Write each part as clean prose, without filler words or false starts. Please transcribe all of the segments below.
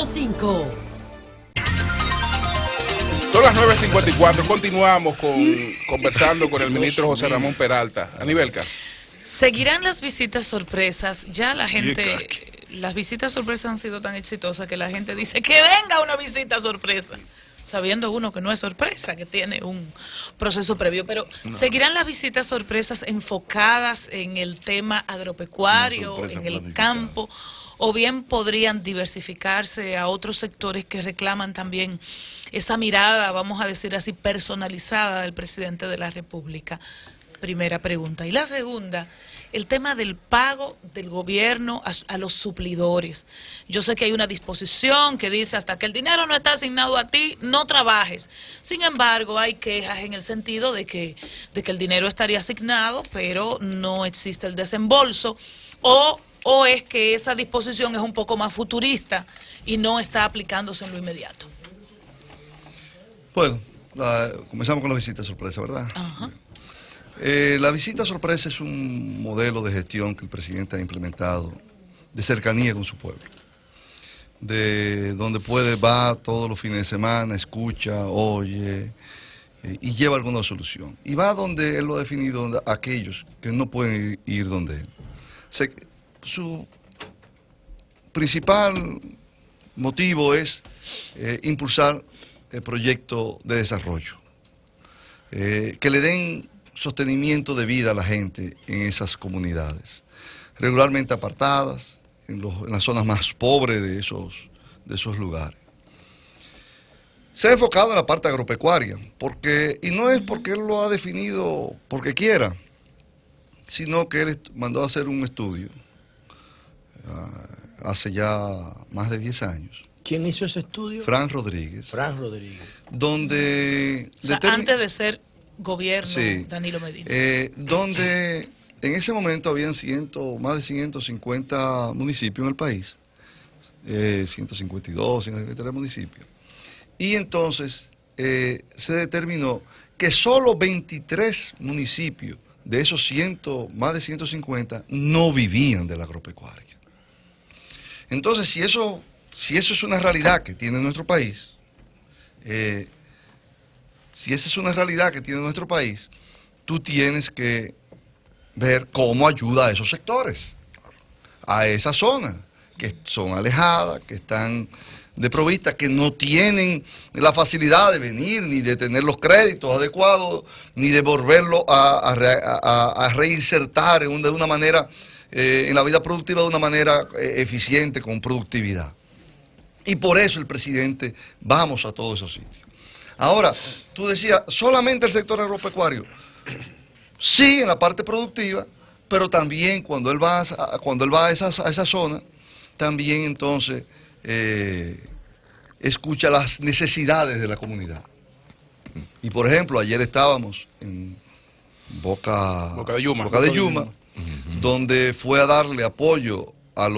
100.5. Son las 9:54. Continuamos conversando con el ministro José Ramón Peralta. Anibelka. ¿Seguirán las visitas sorpresas? Ya la gente, las visitas sorpresas han sido tan exitosas que la gente dice que venga una visita sorpresa, sabiendo uno que no es sorpresa, que tiene un proceso previo. Pero ¿seguirán las visitas sorpresas enfocadas en el tema agropecuario, en el campo? ¿O bien podrían diversificarse a otros sectores que reclaman también esa mirada, vamos a decir así, personalizada del presidente de la República? Primera pregunta. Y la segunda, el tema del pago del gobierno a los suplidores. Yo sé que hay una disposición que dice hasta que el dinero no está asignado a ti, no trabajes. Sin embargo, hay quejas en el sentido de que el dinero estaría asignado, pero no existe el desembolso, o es que esa disposición es un poco más futurista y no está aplicándose en lo inmediato. Bueno, comenzamos con la visita sorpresa, ¿verdad? Ajá. La visita sorpresa es un modelo de gestión que el presidente ha implementado de cercanía con su pueblo, de donde va todos los fines de semana, escucha, oye y lleva alguna solución. Y va donde él lo ha definido, donde aquellos que no pueden ir donde él. Su principal motivo es impulsar el proyecto de desarrollo, que le den sostenimiento de vida a la gente en esas comunidades, regularmente apartadas, en las zonas más pobres de esos lugares. Se ha enfocado en la parte agropecuaria, y no es porque él lo ha definido porque quiera, sino que él mandó a hacer un estudio hace ya más de 10 años. ¿Quién hizo ese estudio? Fran Rodríguez. Fran Rodríguez. Donde... O sea, antes de ser gobierno, sí, Danilo Medina. Donde en ese momento habían más de 150 municipios en el país, 152, 153 municipios. Y entonces se determinó que solo 23 municipios de esos más de 150 no vivían de la agropecuaria. Entonces, si eso es una realidad que tiene nuestro país, tú tienes que ver cómo ayuda a esos sectores, a esa zona, que son alejadas, que están desprovistas, que no tienen la facilidad de venir, ni de tener los créditos adecuados, ni de volverlo a reinsertar de una manera, en la vida productiva de una manera eficiente, con productividad. Y por eso el presidente, vamos a todos esos sitios. Ahora, tú decías, solamente el sector agropecuario. Sí, en la parte productiva, pero también cuando él va a esa zona, también entonces escucha las necesidades de la comunidad. Y por ejemplo, ayer estábamos en Boca de Yuma, donde fue a darle apoyo a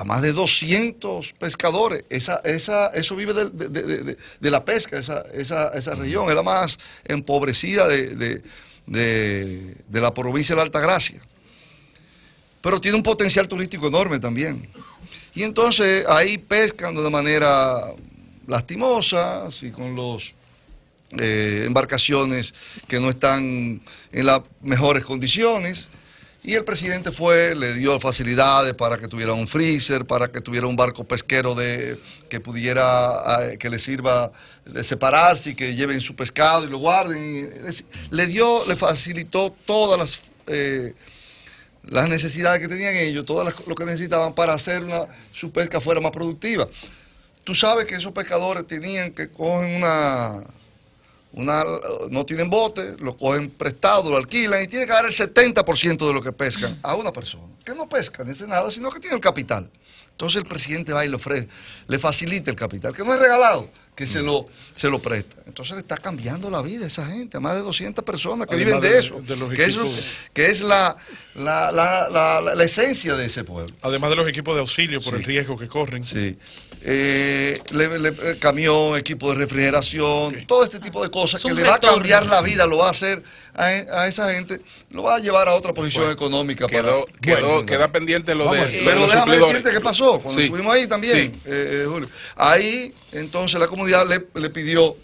más de 200 pescadores. Eso vive de la pesca, esa región, es la más empobrecida de la provincia de la Altagracia. Pero tiene un potencial turístico enorme también. Y entonces ahí pescan de manera lastimosa, así con los embarcaciones que no están en las mejores condiciones. Y el presidente le dio facilidades para que tuviera un freezer, para que tuviera un barco pesquero que le sirva de separarse y que lleven su pescado y lo guarden. Le facilitó todas las necesidades que tenían ellos, lo que necesitaban para hacer su pesca fuera más productiva. Tú sabes que esos pescadores cogen no tienen bote, lo cogen prestado, lo alquilan y tienen que dar el 70% de lo que pescan a una persona, que no pesca ni hace nada, sino que tiene el capital. Entonces el presidente va y le facilita el capital, que no es regalado, que se lo presta. Entonces le está cambiando la vida a esa gente, a más de 200 personas que Además viven de eso, de los que es la esencia de ese pueblo. Además de los equipos de auxilio por Sí. el riesgo que corren. Sí. Camión, equipo de refrigeración, todo este tipo de cosas Es que un le va a retorno. cambiar la vida, lo va a hacer a esa gente, lo va a llevar a otra posición económica. Queda pendiente lo de Pero los déjame suplidores. decirte qué pasó cuando Sí. estuvimos ahí también, Julio. Ahí entonces la comunidad le pidió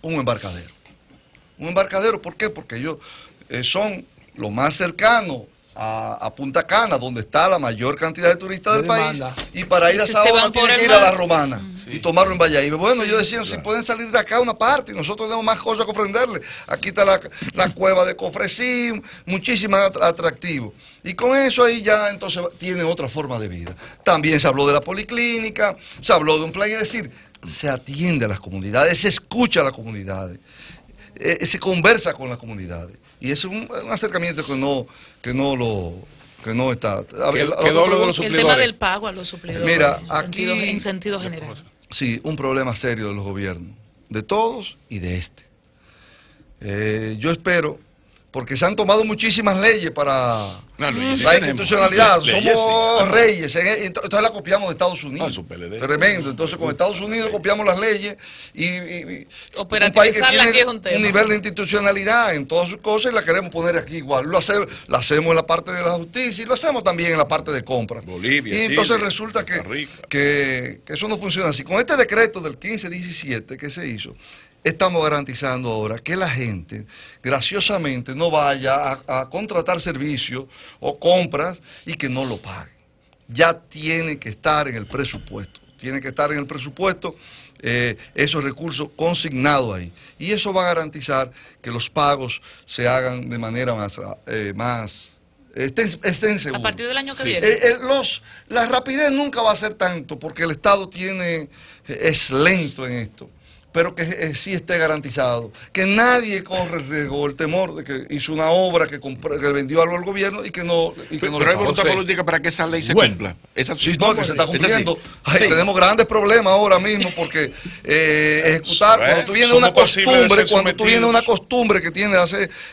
un embarcadero. Un embarcadero, ¿por qué? Porque ellos son lo más cercano a Punta Cana, donde está la mayor cantidad de turistas del país, y para ir a Si esa se zona van por tienen el que ir a la mar. Romana y tomarlo en Valladolid. Bueno, yo decía, si pueden salir de acá una parte, y nosotros tenemos más cosas que ofrenderle. Aquí está la cueva de Cofresí, muchísimos atractivos. Y con eso ahí ya entonces tienen otra forma de vida. También se habló de la policlínica, se habló de un plan, es decir, se atiende a las comunidades, se escucha a las comunidades, se conversa con las comunidades. Y es un acercamiento que no está. Quedó lo de los El tema suplidores. del pago a los suplidores. Mira, en sentido general. Sí, un problema serio de los gobiernos, de todos y de este. Yo espero, porque se han tomado muchísimas leyes para No, Luis, sí la tenemos. institucionalidad, Leyes, somos sí. reyes, entonces la copiamos de Estados Unidos. Ah, su PLD. Tremendo, entonces con Estados Unidos copiamos las leyes y un país que Operativizarla aquí es tiene un tema. un nivel de institucionalidad en todas sus cosas y la queremos poner aquí igual. Lo hacemos en la parte de la justicia y lo hacemos también en la parte de compra. Bolivia, Y entonces Chile, resulta Costa Rica. que eso no funciona así. Con este decreto del 15-17 que se hizo, estamos garantizando ahora que la gente graciosamente no vaya a contratar servicios o compras y que no lo pague. Ya tiene que estar en el presupuesto. Tiene que estar en el presupuesto esos recursos consignados ahí. Y eso va a garantizar que los pagos se hagan de manera estén seguros. A partir del año que viene. La rapidez nunca va a ser tanto porque el Estado es lento en esto, pero que sí esté garantizado, que nadie corre el riesgo, el temor de que hizo una obra, que vendió algo al gobierno y que no le Pero hay pagó. voluntad José. política para que esa ley se Bueno. cumpla. Esa Sí, no, que se está esa sí. cumpliendo. Ay, Sí. tenemos grandes problemas ahora mismo porque ejecutar, cuando tú vienes somos una pasibles de costumbre, ser cuando tú vienes una sometidos. costumbre que tiene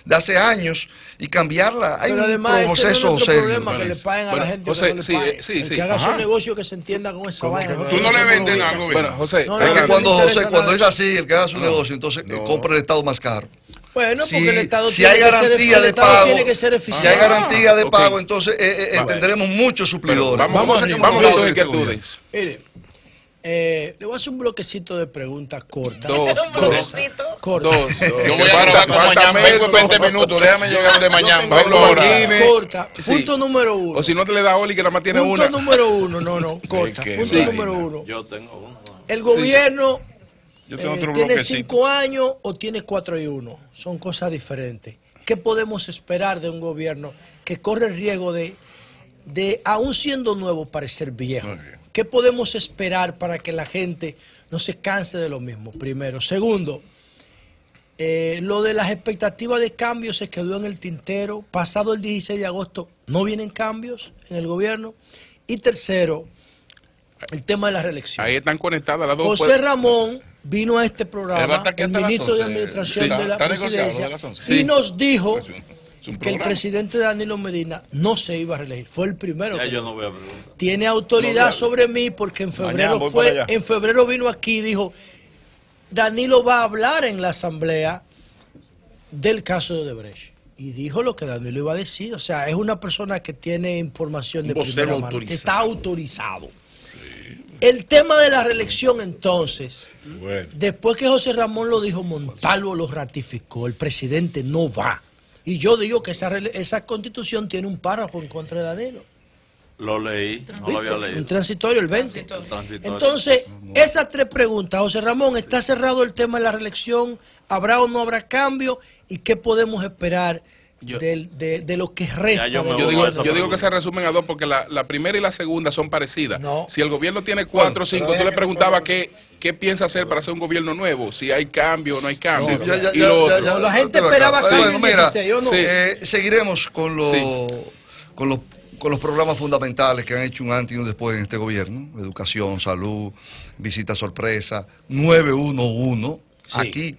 de hace años y cambiarla, hay Pero un además, ese no es proceso nuestro serio. problema, que le paguen a Bueno, la gente José, que no le sí, paguen. sí, El sí. que haga Ajá. su negocio que se entienda con esa vaina. Tú no le vendes al Bueno, gobierno. José, No, Es no, que no cuando, me interesa José, cuando nada. es así, el que haga su negocio, entonces compra el Estado más caro. Bueno, Si, porque el Estado si tiene hay que ser- garantía el de Estado pago, tiene que ser si eficiente. hay garantía de ok. pago, entonces tendremos muchos suplidores. Vamos arriba. con hablar tus de este gobierno. inquietudes. Mire, le voy a hacer un bloquecito de preguntas cortas. Dos, Un dos, bloquecito. Cortas. dos. Yo voy a robar como mañana, vengo en 20 minutos, déjame llegar de mañana. tengo Pablo dos Borges. aquí. Corta. Sí. Punto número uno. O si no te le da Oli, que nada más tiene Punto una. número uno. No, corta. qué Punto vaina. número uno. Yo tengo uno. El gobierno Yo tengo otro tiene bloquecito. 5 años o tiene 4 y 1. Son cosas diferentes. ¿Qué podemos esperar de un gobierno que corre el riesgo de aún siendo nuevo, parecer viejo? Muy bien. ¿Qué podemos esperar para que la gente no se canse de lo mismo? Primero. Segundo, lo de las expectativas de cambio se quedó en el tintero. Pasado el 16 de agosto no vienen cambios en el gobierno. Y tercero, el tema de la reelección. Ahí están conectadas las dos. José Ramón vino a este Él va a programa, estar aquí el hasta las ministro de 11. Administración Sí, de la está negociado presidencia, lo de las 11. y Sí. nos dijo Es un que el programa. presidente Danilo Medina no se iba a reelegir. Fue el primero. Ya que yo no voy a preguntar. tiene autoridad sobre mí porque en Mañana febrero voy para allá. en febrero vino aquí y dijo, Danilo va a hablar en la asamblea del caso de Odebrecht. Y dijo lo que Danilo iba a decir. O sea, es una persona que tiene información de Un vocero primera mano, que autorizado. está autorizado. El tema de la reelección, entonces, Bueno. después que José Ramón lo dijo, Montalvo lo ratificó, el presidente no va. Y yo digo que esa constitución tiene un párrafo en contra de Danilo. Lo leí, no lo había Un leído. transitorio, el 20. Transitorio. Entonces, esas tres preguntas, José Ramón, ¿está cerrado el tema de la reelección? ¿Habrá o no habrá cambio? ¿Y qué podemos esperar de lo que resta? Ya yo me del Yo voy digo, a esa yo digo que pregunta. se resumen a dos porque la primera y la segunda son parecidas. No. Si el gobierno tiene 4 o 5, tú le preguntabas qué piensa hacer para hacer un gobierno nuevo, si hay cambio o no hay cambio. No, ya, Y lo otro. La gente te va esperaba acá. cambio Bueno, en mira, 16, ¿o no? Sí. seguiremos con los con los programas fundamentales que han hecho un antes y un después en este gobierno, educación, salud, visita sorpresa, 911, Sí. aquí,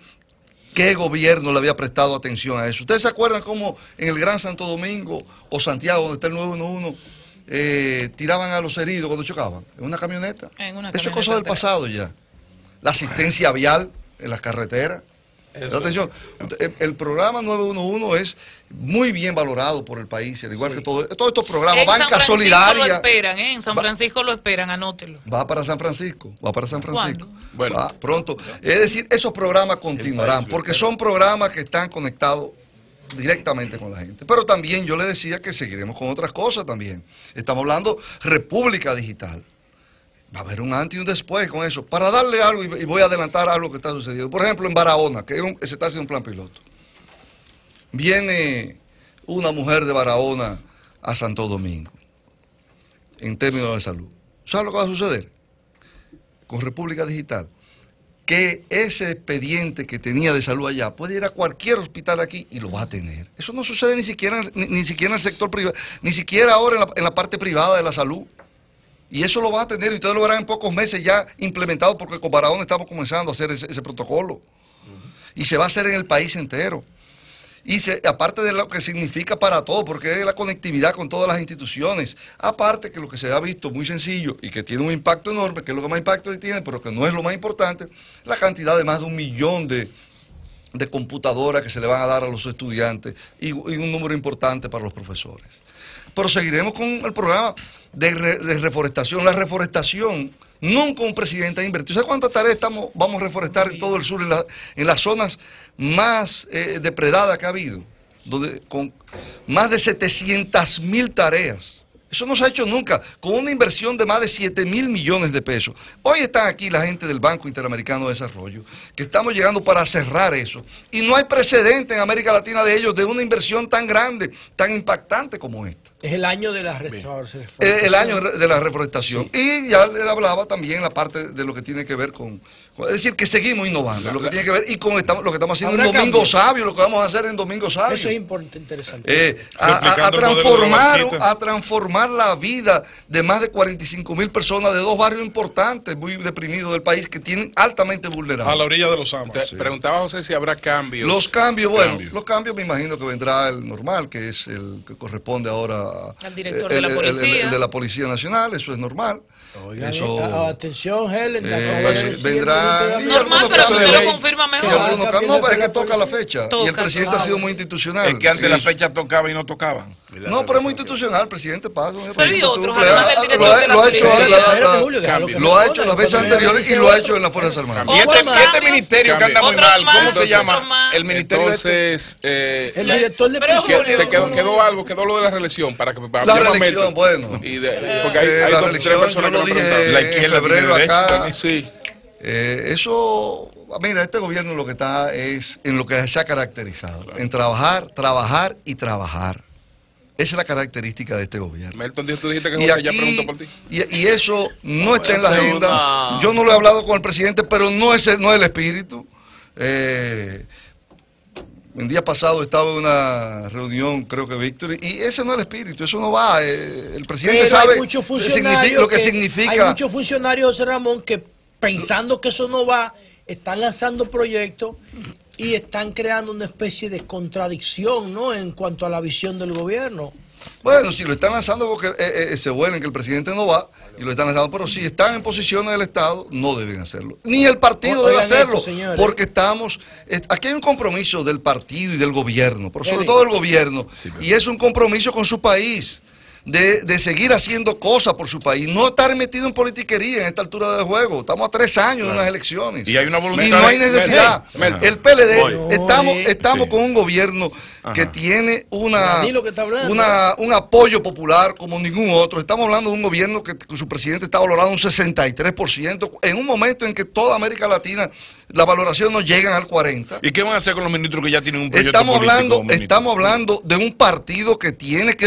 ¿qué gobierno le había prestado atención a eso? ¿Ustedes se acuerdan cómo en el Gran Santo Domingo o Santiago, donde está el 911, tiraban a los heridos cuando chocaban? En una camioneta. En una Eso es camioneta cosa del atrás. pasado ya. La asistencia vial en las carreteras. Pero atención, el programa 911 es muy bien valorado por el país, al igual que todos estos programas. En San Banca Francisco lo Solidaria. esperan, ¿eh? En San Va- Francisco lo esperan, anótelo. Va para San Francisco, va para San Francisco. ¿Cuándo? Bueno. Va pronto. Es decir, esos programas continuarán, porque son programas que están conectados directamente con la gente. Pero también yo le decía que seguiremos con otras cosas también. Estamos hablando República Digital. Va a haber un antes y un después con eso. Para darle algo, y voy a adelantar algo que está sucediendo. Por ejemplo, en Barahona, que se está haciendo un plan piloto. Viene una mujer de Barahona a Santo Domingo, en términos de salud. ¿Sabes lo que va a suceder con República Digital? Que ese expediente que tenía de salud allá puede ir a cualquier hospital aquí y lo va a tener. Eso no sucede ni siquiera en el sector privado, ni siquiera ahora en la parte privada de la salud. Y eso lo va a tener y ustedes lo verán en pocos meses ya implementado, porque con Barahona estamos comenzando a hacer ese protocolo. Y se va a hacer en el país entero. Y aparte de lo que significa para todo, porque es la conectividad con todas las instituciones. Aparte que lo que se ha visto muy sencillo y que tiene un impacto enorme, que es lo que más impacto tiene, pero que no es lo más importante, la cantidad de más de 1 millón de computadoras que se le van a dar a los estudiantes y un número importante para los profesores. Pero seguiremos con el programa de reforestación. La reforestación, nunca un presidente ha invertido. ¿Sabes cuántas tareas vamos a reforestar en todo el sur, en las zonas más depredadas que ha habido? Con más de 700.000 tareas. Eso no se ha hecho nunca, con una inversión de más de 7.000 millones de pesos. Hoy están aquí la gente del Banco Interamericano de Desarrollo, que estamos llegando para cerrar eso. Y no hay precedente en América Latina de ellos, de una inversión tan grande, tan impactante como esta. Es el año de la restauración. El año de la reforestación. Sí. Y ya le hablaba también la parte de lo que tiene que ver con es decir, que seguimos innovando, lo que tiene que ver y con lo que estamos haciendo en Domingo cambio. Sabio, lo que vamos a hacer en Domingo Sabio. Eso es interesante. A transformar la vida de más de 45.000 personas de 2 barrios importantes, muy deprimidos del país, que tienen altamente vulnerables. A la orilla de los Amas. Te preguntaba José si habrá cambios. Los cambios, bueno, los cambios me imagino que vendrá el normal, que es el que corresponde ahora al director de la policía. El de la Policía Nacional, eso es normal. Oigan, eso, atención, Helen. vendrán normal, pero si usted lo confirma mejor. No, pero es que toca la fecha. Y el presidente ha sido muy institucional. Es que antes la fecha tocaba y no tocaban. No, pero es muy institucional, el presidente pasa. Pero y otros, además del director de la policía. Lo ha hecho en las veces anteriores y lo ha hecho en las Fuerzas Armadas. Y este ministerio que anda muy Otros mal, ¿cómo más, se llama? otros más. El ministerio Entonces, El director de Pero prisión. Julio, quedó lo de la reelección para que La reelección, bueno. Porque hay La dos, tres reelección, personas yo lo que me preguntaron. dije La en izquierda febrero tiene acá. Sí. Eso, mira, este gobierno lo que está es en lo que se ha caracterizado, en trabajar, trabajar y trabajar. Esa es la característica de este gobierno. Melton, tú dijiste que Y, José ya aquí, preguntó por ti. y eso no está en la hacer agenda. una- Yo no lo he hablado con el presidente, pero no es el espíritu. El día pasado estaba en una reunión, creo que Víctor, y ese no es el espíritu, eso no va. El presidente Pero sabe hay muchos funcionarios lo que significa. Hay muchos funcionarios, José Ramón, que pensando que eso no va, están lanzando proyectos y están creando una especie de contradicción, ¿no? En cuanto a la visión del gobierno. Bueno, si lo están lanzando porque se vuelven que el presidente no va y lo están lanzando, pero si están en posiciones del Estado, no deben hacerlo. Ni el partido debe Oigan hacerlo, esto, señores. porque aquí hay un compromiso del partido y del gobierno, pero sobre Eli. todo del gobierno, y es un compromiso con su país. De seguir haciendo cosas por su país, no estar metido en politiquería en esta altura del juego. Estamos a 3 años de unas elecciones. Y hay una voluntad Y no hay de- necesidad. Melton. El PLD, Voy. estamos con un gobierno que tiene Danilo que está hablando. un apoyo popular como ningún otro. Estamos hablando de un gobierno que su presidente está valorado un 63%, en un momento en que toda América Latina la valoración no llega al 40%. ¿Y qué van a hacer con los ministros que ya tienen un proyecto Estamos político, ministro? estamos hablando de un partido que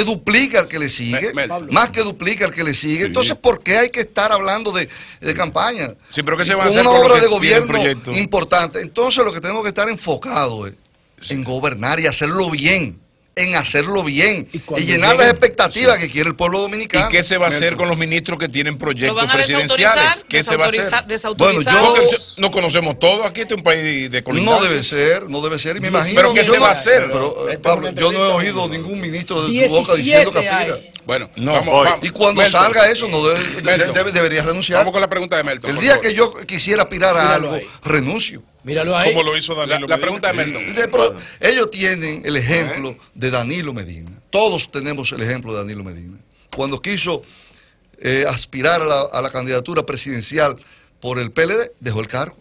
duplica al que le sigue, Pablo. más que duplica al que le sigue. Entonces, ¿por qué hay que estar hablando de campaña? Sí, pero ¿qué se va a Con hacer una con lo obra que de tiene el gobierno proyecto? importante. Entonces, lo que tenemos que estar enfocados es en gobernar y hacerlo bien. en hacerlo bien Y y cuando llenar las lleguen- expectativas que quiere el pueblo dominicano. ¿Y qué se va a hacer con los ministros que tienen Lo proyectos van a presidenciales? desautorizar, ¿Qué se va a hacer? desautorizar. Bueno, yo- Porque no conocemos todo. Aquí este es un país de colindancia. No debe ser, y me imagino. ¿Pero qué yo se va a no- hacer? pero, Esto es Pablo, una yo no he entrevista, oído ¿no? ningún ministro de tu boca 17 diciendo que aspira. hay. Bueno, No, vamos, voy. vamos. Y cuando Melton, salga eso, no Melton. debería renunciar. Vamos con la pregunta de Melton. El por día favor. que yo quisiera aspirar a Míralo algo, ahí. renuncio. Míralo ahí. Como lo hizo Danilo La Medina. pregunta de Melton. Pero ellos tienen el ejemplo de Danilo Medina. Todos tenemos el ejemplo de Danilo Medina. Cuando quiso aspirar a la candidatura presidencial por el PLD, dejó el cargo.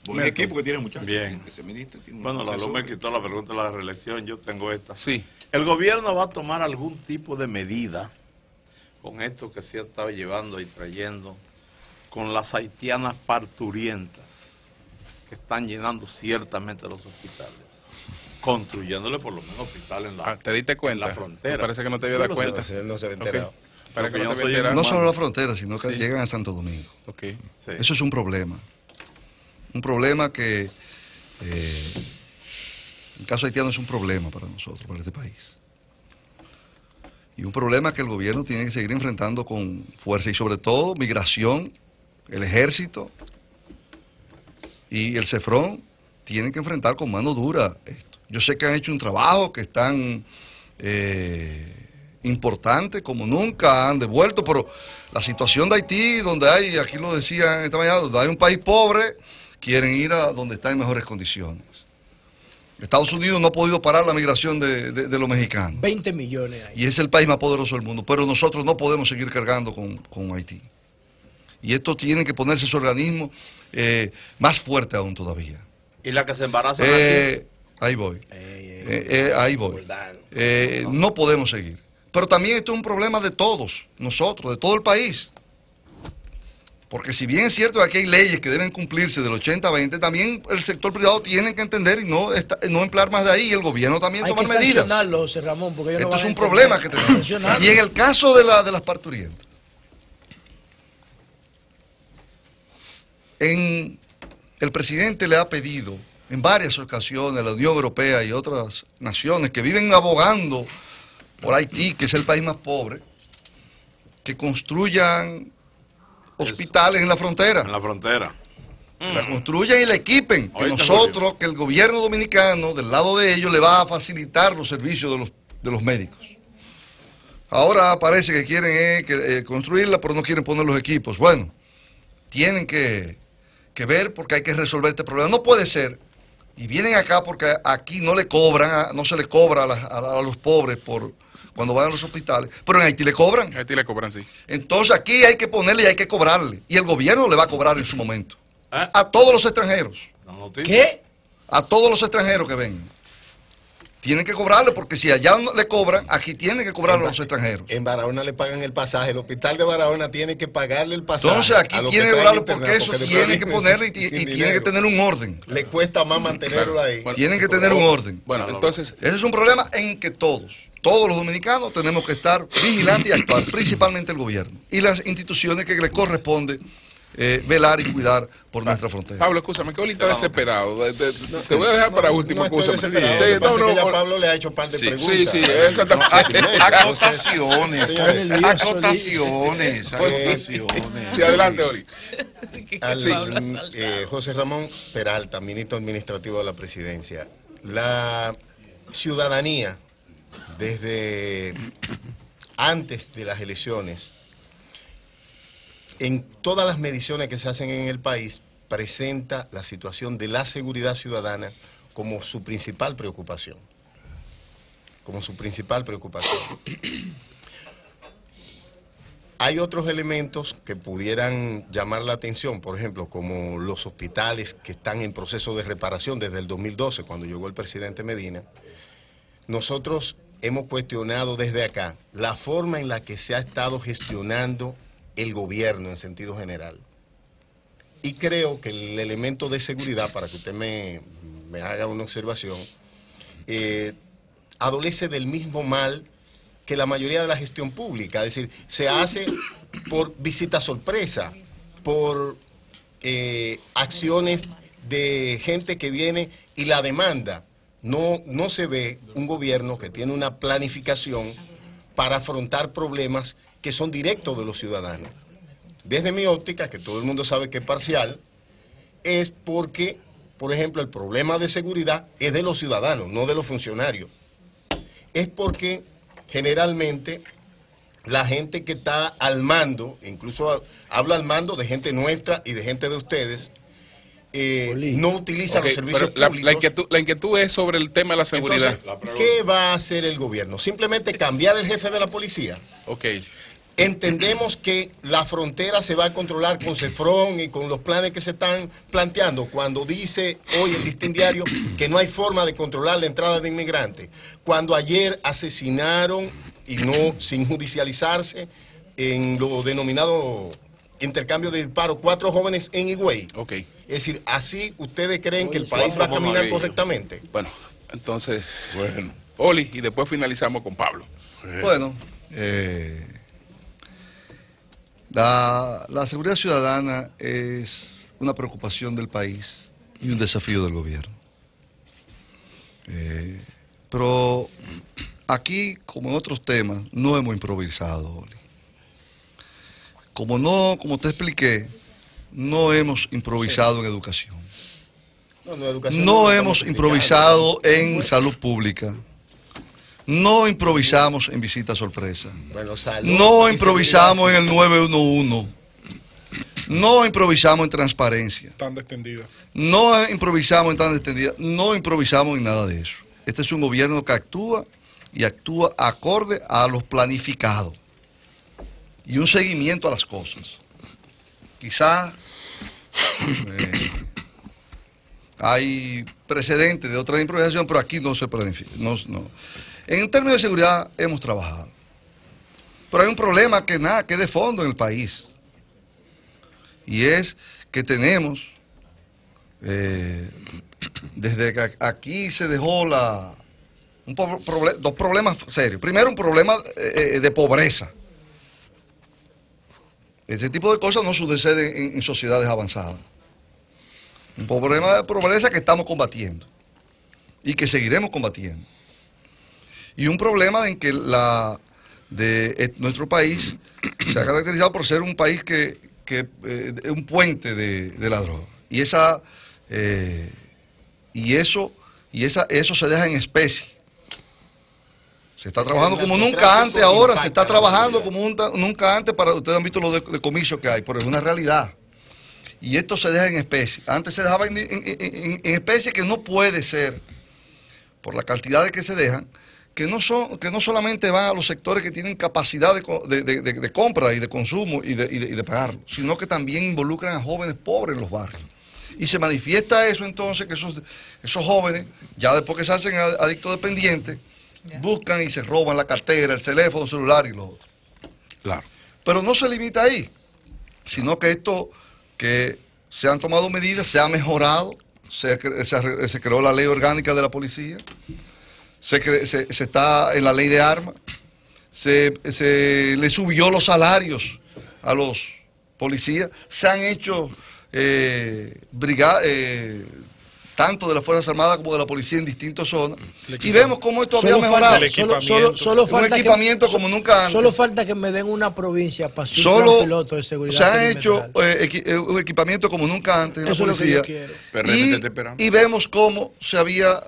Buen equipo que tiene muchachos. Bien. Ese ministro tiene un Bueno, la asesor. luz me quitó la pregunta de la reelección. Yo tengo esta. Sí. ¿El gobierno va a tomar algún tipo de medida con esto que se ha estado llevando y trayendo con las haitianas parturientas que están llenando ciertamente los hospitales, construyéndole por lo menos hospitales en la, ¿Te diste cuenta? en la frontera? Parece que no te había dado cuenta. No se había Ok. enterado. Parece que no Yo te había soy enterado. No solo a la frontera, sino que Sí. llegan a Santo Domingo. Ok. Sí. Eso es un problema. Un problema que, el caso haitiano es un problema para nosotros, para este país. Y un problema que el gobierno tiene que seguir enfrentando con fuerza y sobre todo migración, el ejército y el CEFRON tienen que enfrentar con mano dura esto. Yo sé que han hecho un trabajo, que están importante como nunca, han devuelto, pero la situación de Haití, donde hay, aquí lo decían esta mañana, donde hay un país pobre, quieren ir a donde está en mejores condiciones. Estados Unidos no ha podido parar la migración de los mexicanos. 20 millones ahí. Y es el país más poderoso del mundo, pero nosotros no podemos seguir cargando con Haití. Y esto tiene que ponerse ese organismo más fuerte aún todavía. ¿Y la que se embarazan aquí? Ahí voy. Ahí voy. No podemos seguir. Pero también esto es un problema de todos, nosotros, de todo el país. Porque si bien es cierto que aquí hay leyes que deben cumplirse del 80-20, también el sector privado tiene que entender y no emplear más de ahí, y el gobierno también Hay tomar que medidas. sancionarlo, José Ramón, porque ellos no Esto es van a un entender. problema que Hay tenemos. sancionarlo. Y en el caso de las parturientas, el presidente le ha pedido en varias ocasiones a la Unión Europea y otras naciones que viven abogando por Haití, que es el país más pobre, que construyan hospitales en la frontera. En la frontera. Que la construyan y la equipen. Que Ahorita nosotros, que el gobierno dominicano, del lado de ellos, le va a facilitar los servicios de los médicos. Ahora parece que quieren construirla, pero no quieren poner los equipos. Bueno, tienen que ver porque hay que resolver este problema. No puede ser. Y vienen acá porque aquí no se le cobra a los pobres cuando van a los hospitales, pero en Haití le cobran. A Haití le cobran, sí. Entonces aquí hay que ponerle y hay que cobrarle. Y el gobierno le va a cobrar en su momento. ¿Eh? A todos los extranjeros. La noticia. ¿Qué? A todos los extranjeros que vengan. Tienen que cobrarle porque si allá no le cobran, aquí tienen que cobrarle a los extranjeros. En Barahona le pagan el pasaje. El hospital de Barahona tiene que pagarle el pasaje. Entonces aquí a los tiene que están cobrarle internados, porque eso después tiene que vienen ponerle y sin tiene que dinero. tener un orden. Le cuesta más mantenerlo ahí. Bueno, Tienen que tener un orden. Bueno, entonces, Ese es un problema en que todos los dominicanos tenemos que estar vigilantes y actuar, principalmente el gobierno y las instituciones que le corresponde velar y cuidar por nuestra frontera. Pablo, escúchame, que Oli está desesperado. Te voy a dejar para último, No estoy escúchame. desesperado. Sí, Lo que pasa es que ya no, Pablo le ha hecho par de sí, preguntas. sí, exactamente. acotaciones. Señores, Acotaciones. Sí, adelante, Oli. al, Pablo ha saltado. José Ramón Peralta, ministro administrativo de la presidencia. La ciudadanía, desde antes de las elecciones, en todas las mediciones que se hacen en el país, presenta la situación de la seguridad ciudadana como su principal preocupación. Como su principal preocupación. Hay otros elementos que pudieran llamar la atención, por ejemplo, como los hospitales que están en proceso de reparación desde el 2012, cuando llegó el presidente Medina. Nosotros hemos cuestionado desde acá la forma en la que se ha estado gestionando el gobierno en sentido general. Y creo que el elemento de seguridad, para que usted me haga una observación, adolece del mismo mal que la mayoría de la gestión pública, es decir, se hace por visita sorpresa, por acciones de gente que viene y la demanda, no se ve un gobierno que tiene una planificación para afrontar problemas que son directos de los ciudadanos. Desde mi óptica, que todo el mundo sabe que es parcial, es porque, por ejemplo, el problema de seguridad es de los ciudadanos, no de los funcionarios. Es porque generalmente la gente que está al mando, incluso hablo al mando de gente nuestra y de gente de ustedes, no utiliza los servicios públicos. La inquietud es sobre el tema de la seguridad. Entonces, ¿qué va a hacer el gobierno? ¿Simplemente cambiar el jefe de la policía? Ok. Entendemos que la frontera se va a controlar con Cefrón y con los planes que se están planteando cuando dice hoy el Listín Diario que no hay forma de controlar la entrada de inmigrantes. Cuando ayer asesinaron, y no sin judicializarse, en lo denominado intercambio de disparos, 4 jóvenes en Higüey. Ok. Es decir, así ustedes creen que el país va a caminar correctamente. Bueno, entonces, Oli, y después finalizamos con Pablo. Bueno, la seguridad ciudadana es una preocupación del país y un desafío del gobierno. Pero aquí, como en otros temas, no hemos improvisado, Oli. Como te expliqué, no hemos improvisado en educación. No hemos improvisado en salud pública. No improvisamos en visitas sorpresa. No improvisamos en el 911. No improvisamos en transparencia. Tan extendida. No improvisamos en tan extendida. No improvisamos en nada de eso. Este es un gobierno que actúa y actúa acorde a los planificados. Y un seguimiento a las cosas. Quizá hay precedentes de otra improvisación, pero aquí no se planifica. No. En términos de seguridad hemos trabajado. Pero hay un problema que es de fondo en el país. Y es que tenemos, desde que aquí se dejó dos problemas serios. Primero, un problema de pobreza. Ese tipo de cosas no suceden en sociedades avanzadas. Un problema de pobreza que estamos combatiendo y que seguiremos combatiendo. Y un problema en que nuestro país se ha caracterizado por ser un país que es un puente de la droga. Eso se deja en especie. Se está trabajando como nunca antes ahora, se está trabajando como nunca antes. Ustedes han visto los decomisos que hay, pero es una realidad. Y esto se deja en especie. Antes se dejaba en especie, que no puede ser, por la cantidad de que se dejan, que no solamente van a los sectores que tienen capacidad de compra y de consumo y de pagarlo, sino que también involucran a jóvenes pobres en los barrios. Y se manifiesta eso entonces, que esos jóvenes, ya después que se hacen adictos dependientes, buscan y se roban la cartera, el teléfono celular y lo otro. Claro. Pero no se limita ahí, sino que que se han tomado medidas, se ha mejorado, se creó la ley orgánica de la policía, se está en la ley de armas, se le subió los salarios a los policías, se han hecho tanto de las Fuerzas Armadas como de la policía en distintas zonas, y vemos cómo esto había mejorado. Solo falta un equipamiento como nunca antes. Solo falta que me den una provincia para ser un piloto de seguridad. Se han hecho un equipamiento como nunca antes en la policía. Y vemos cómo se había,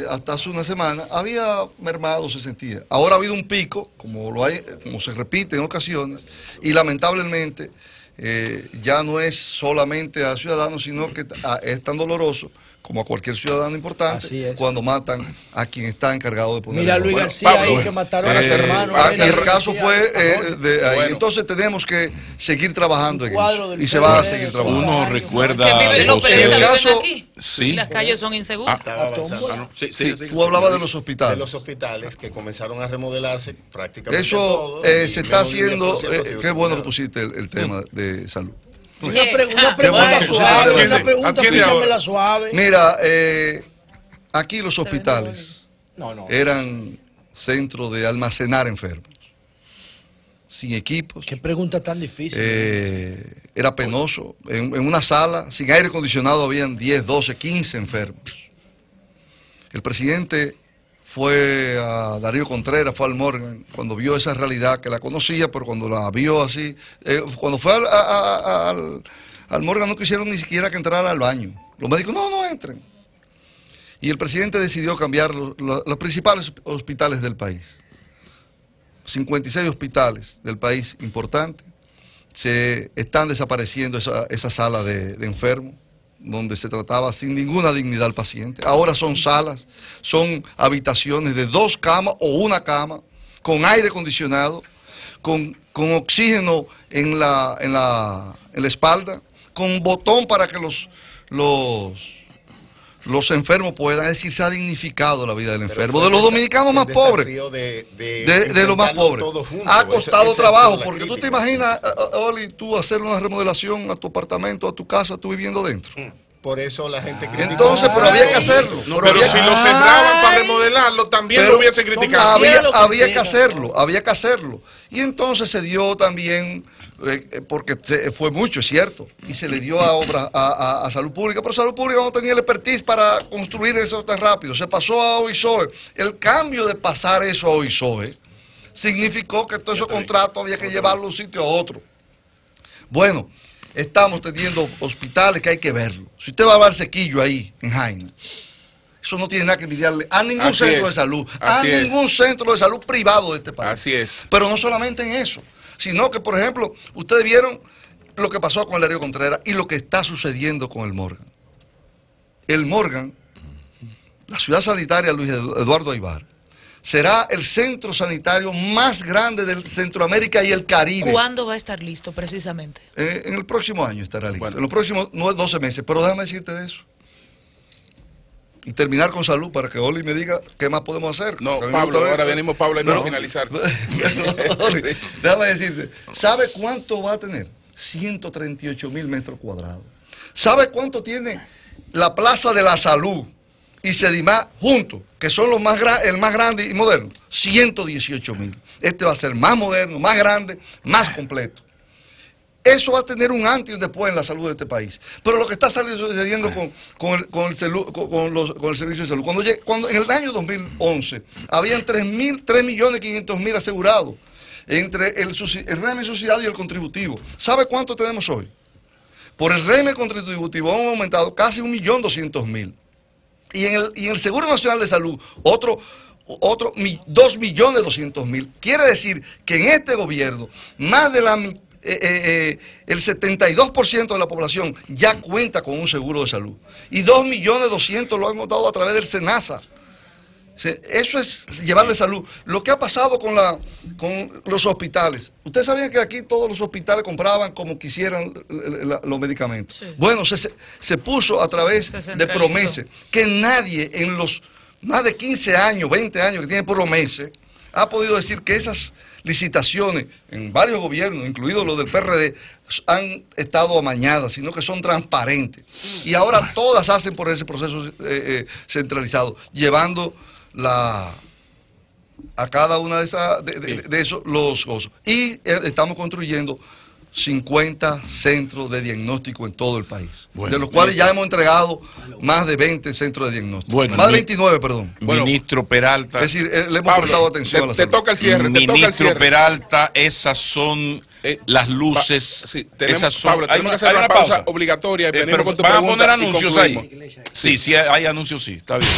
hasta hace una semana, había mermado, se sentía. Ahora ha habido un pico, como se repite en ocasiones, y lamentablemente ya no es solamente a ciudadanos, sino que es tan doloroso como a cualquier ciudadano importante cuando matan a quien está encargado de poner. Mira, Luis García, ahí que mataron a su hermano. El caso fue de ahí. Entonces tenemos que seguir trabajando en eso. Y se va a seguir trabajando. Uno recuerda en el caso, sí. Las calles son inseguras. Tú hablabas de los hospitales. De los hospitales que comenzaron a remodelarse prácticamente. Eso se está haciendo. Qué bueno que pusiste el tema de salud. Una pregunta suave. Esa pregunta, la suave. Mira, aquí los hospitales eran centros de almacenar enfermos, sin equipos. Qué pregunta tan difícil. Era penoso. En una sala, sin aire acondicionado, habían 10, 12, 15 enfermos. El presidente fue a Darío Contreras, fue al Morgan, cuando vio esa realidad, que la conocía, pero cuando la vio así, cuando fue al Morgan no quisieron ni siquiera que entrara al baño. Los médicos, no entren. Y el presidente decidió cambiar los principales hospitales del país. 56 hospitales del país importantes. Se están desapareciendo esa sala de enfermos, donde se trataba sin ninguna dignidad al paciente. Ahora son salas, son habitaciones de 2 camas o 1 cama, con aire acondicionado, con oxígeno en la espalda, con botón para que los enfermos puedan, es decir, se ha dignificado la vida del enfermo, de los dominicanos más pobres, de los más pobres. Ha costado trabajo, porque tú te imaginas, Oli, tú hacerle una remodelación a tu apartamento, a tu casa, tú viviendo dentro. Por eso la gente critica. Entonces, pero había que hacerlo. No, pero si lo cerraban para remodelarlo, también lo hubiesen criticado. Había que hacerlo. Y entonces se dio también, porque fue mucho, es cierto, y se le dio a obras a Salud Pública, pero Salud Pública no tenía el expertise para construir eso tan rápido. Se pasó a OISOE. El cambio de pasar eso a OISOE significó que todos esos contratos había que llevarlo de un sitio a otro. Bueno, estamos teniendo hospitales que hay que verlo. Si usted va a Barsequillo ahí, en Jaina, eso no tiene nada que envidiarle a ningún centro de salud, ningún centro de salud privado de este país. Así es. Pero no solamente en eso, sino que, por ejemplo, ustedes vieron lo que pasó con el Darío Contreras y lo que está sucediendo con el Morgan. El Morgan, la ciudad sanitaria Luis Eduardo Aybar, será el centro sanitario más grande de Centroamérica y el Caribe. ¿Cuándo va a estar listo precisamente? En el próximo año estará listo. Bueno. En los próximos 12 meses. Pero déjame decirte de eso. Y terminar con salud para que Oli me diga qué más podemos hacer. No, Pablo, ahora venimos, Pablo, para finalizar. Oli, déjame decirte, ¿sabe cuánto va a tener? 138.000 metros cuadrados. ¿Sabe cuánto tiene la Plaza de la Salud y Sedimá juntos, que son el más grande y moderno? 118.000. Este va a ser más moderno, más grande, más completo. Eso va a tener un antes y un después en la salud de este país. Pero lo que está sucediendo con el servicio de salud, cuando en el año 2011 habían 3.500.000 asegurados entre el régimen subsidiado y el contributivo. ¿Sabe cuánto tenemos hoy? Por el régimen contributivo hemos aumentado casi 1.200.000. Y en el Seguro Nacional de Salud, otro 2.200.000. Quiere decir que en este gobierno, más de el 72% de la población ya cuenta con un seguro de salud. Y 2.200.000 lo han dado a través del SENASA. Eso es llevarle salud. Lo que ha pasado con los hospitales. Ustedes sabían que aquí todos los hospitales compraban como quisieran los medicamentos. Sí. Bueno, se puso a través de Promese, que nadie en los más de 15 años, 20 años que tiene Promese, ha podido decir que esas licitaciones en varios gobiernos, incluidos los del PRD, han estado amañadas, sino que son transparentes. Y ahora todas hacen por ese proceso centralizado, llevando a cada una de esos los gozos. Y estamos construyendo 50 centros de diagnóstico en todo el país, de los cuales ya hemos entregado más de 20 centros de diagnóstico. Más de 29, perdón. Ministro Peralta. Es decir, le hemos prestado atención a la salud. Te toca el cierre. Ministro Peralta, esas son las luces. Sí, tenemos que hacer una pausa obligatoria. Y venimos con tu pregunta. ¿Van a poner anuncios ahí? Sí, hay anuncios, sí, está bien.